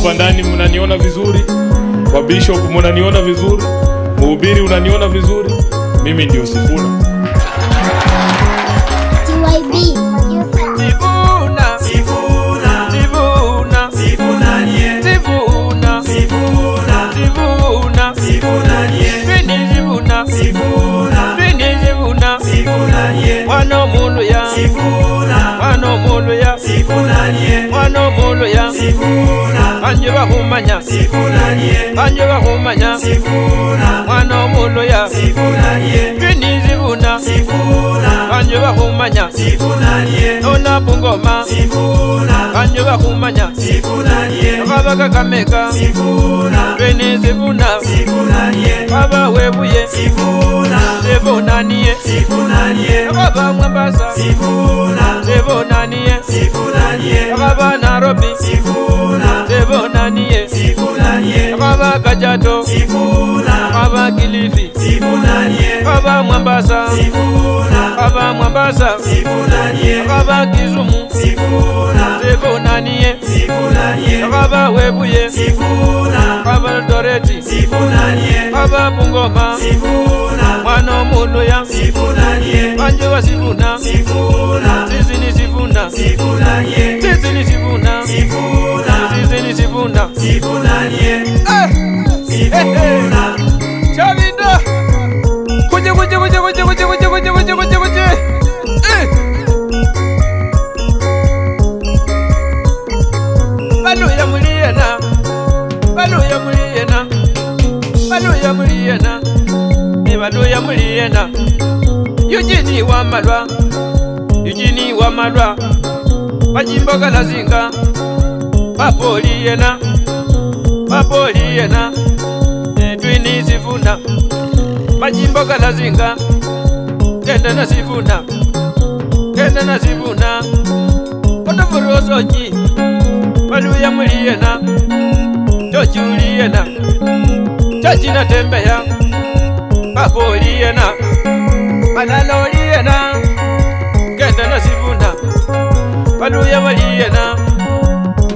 Hapa ndani mnaniona vizuri, kwa bishop mnaniona vizuri, mhubiri unaniona vizuri. Mimi ndio Sifuna. TYB Sifuna, Sifuna, Sifuna, Sifuna nie, Sifuna, Sifuna, Sifuna, Sifuna nie, Vini Sifuna, Sifuna, Vini Sifuna, Sifuna nie, Wano mulu ya Sifuna, Wano mulu ya Sifuna nie, Wano mulu ya Sifuna, Anjuba humanya Sifuna nie, Anjuba humanya Sifuna, Wano mulu ya Sifuna nie, Vini Sifuna, Sifuna, Anjuba humanya Sifuna nie, Ona Bungoma Sifuna, Anjuba humanya Sifuna nie, Baba Kameka Sifuna, Vini Sifuna, Sifuna nie, Baba Webuye Sifuna, Sifuna nie, Sifuna nie, Baba Mwambasa Sifuna, Sifuna nie, Sifuna nie, Baba Nairobi Sifuna, Sifuna nie, Sifuna nie, Baba Kajiado Sifuna, Baba Kilifi Sifuna nie, Baba Mwambasa Sifuna, Baba Mwambasa Sifuna nie, Baba Kisumu Sifuna, Sifuna nie, Sifuna nie, Baba Webuye Sifuna, Baba Doreti Sifuna nie, Baba Bungoma Sifuna, Wano mulu ya Sifuna nie, Anjuba Sifuna, Sifuna, sisi ni Sifuna, Sifuna nie, sisi ni Sifuna, Sifuna, sisi ni Sifuna, Sifuna nie, Sifuna. Chavinda kuje Baluya muliyena, Baluya muliyena, Baluya muliyena, Baluya muliyena, Eugene Wamalwa, Eugene Wamalwa, Bajimboga Lazinga, Bapoliyena, Bapoliyena, Twini Sifuna, Bajimboga Lazinga, Kenda na Sifuna, Kenda na Sifuna, Otofurosoji, Baluya muliyena, Joji uliyena, Chachina tembeya, Bapoliyena, Balala uliyena, Kenda na Sifuna, Baluya muliyena,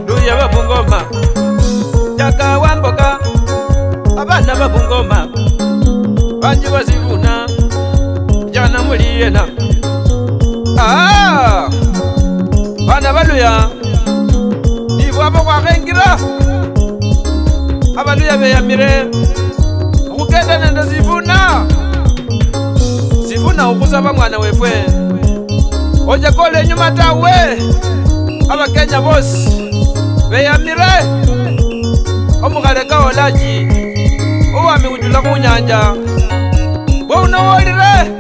Luya Babungoma, Jaka Wamboka, Abana Babungoma, Anjuba Sifuna, Jana muliyena. Bana Baluya Iwabo kwa kengira Abaluya beyamire Ukenda nenda Sifuna, Sifuna ukusaba mwana wefwe Oja kole nyuma tawe Aba Kenya boss beyamire Omugaleka olaji Uwami ujula kunyanja Wona wolire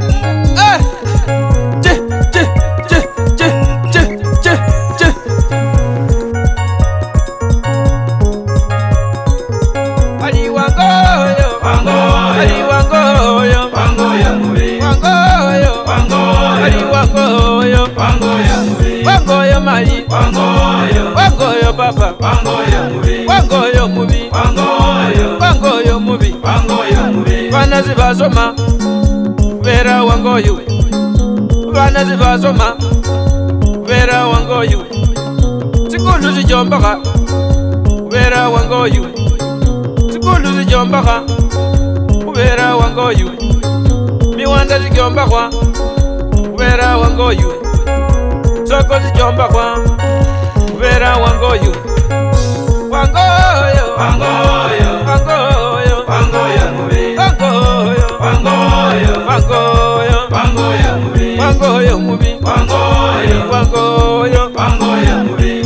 Wangoyo mali, wangoyo papa, wangoyo mubi, wangoyo mubi, bana zibasoma, vera wangoyo, bana zibasoma, vera wangoyo, sikulu zijombaka, vera wangoyo, sikulu zijombaka, vera wangoyo, miwanda zijombakwa, vera wangoyo, soko zijombakwa, vera wangoyo, wangoyo, wangoyo, wangoyo, wangoyo mubi, wangoyo, wangoyo, wangoyo, wangoyo mubi, wangoyo mubi, wangoyo, wangoyo, wangoyo mubi.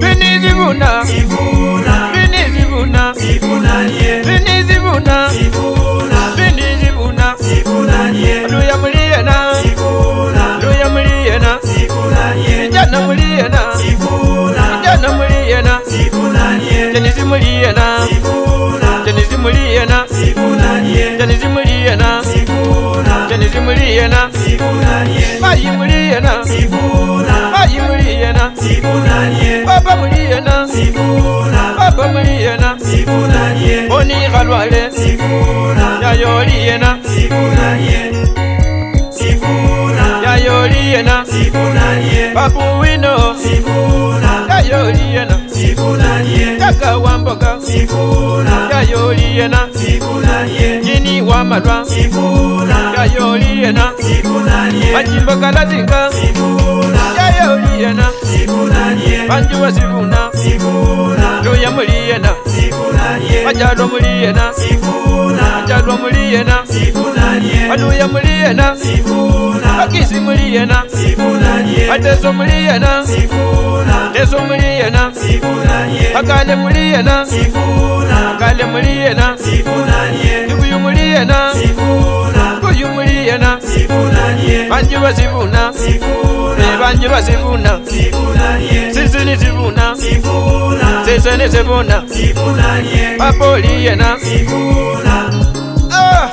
Vini Sifuna, Sifuna, Vini Sifuna, Sifuna nie, Vini Sifuna, Sifuna, Vini Sifuna, Sifuna nie, Baluya muliyena, Sifuna, Baluya muliyena, Sifuna nie, Jana muliyena, Sifuna, Jana muliyena, Sifuna nie, Jenisi muliyena, Sifuna, Jenisi muliyena, Sifuna nie, Jenisi muliyena, Sifuna, Jenisi muliyena, Sifuna nie, Bayi muliyena, Sifuna, Bayi muliyena, Sifuna nie, Baba muliyena, Sifuna, Baba muliyena, Sifuna nie, Oni galwale, Sifuna, Yayoliyena, Sifuna nie, Sifuna. yayoliyena babuwino yayoliyena yakawamboka yayoliyena jini wamalwa yayoliyena bajimbokalazinga yayoliyena banjuwa sifuna yoya muliyena bajalwa muliyena bajalwa muliyena baluya muliyena bakisi muliyena bateso muliyena teso muliyena bakale muliyena bakale muliyena yukuyu muliyena kuyu muliyena banjuwa sifuna banjuwa sifuna sisini sifuna sisini sifuna bapoliyena ah.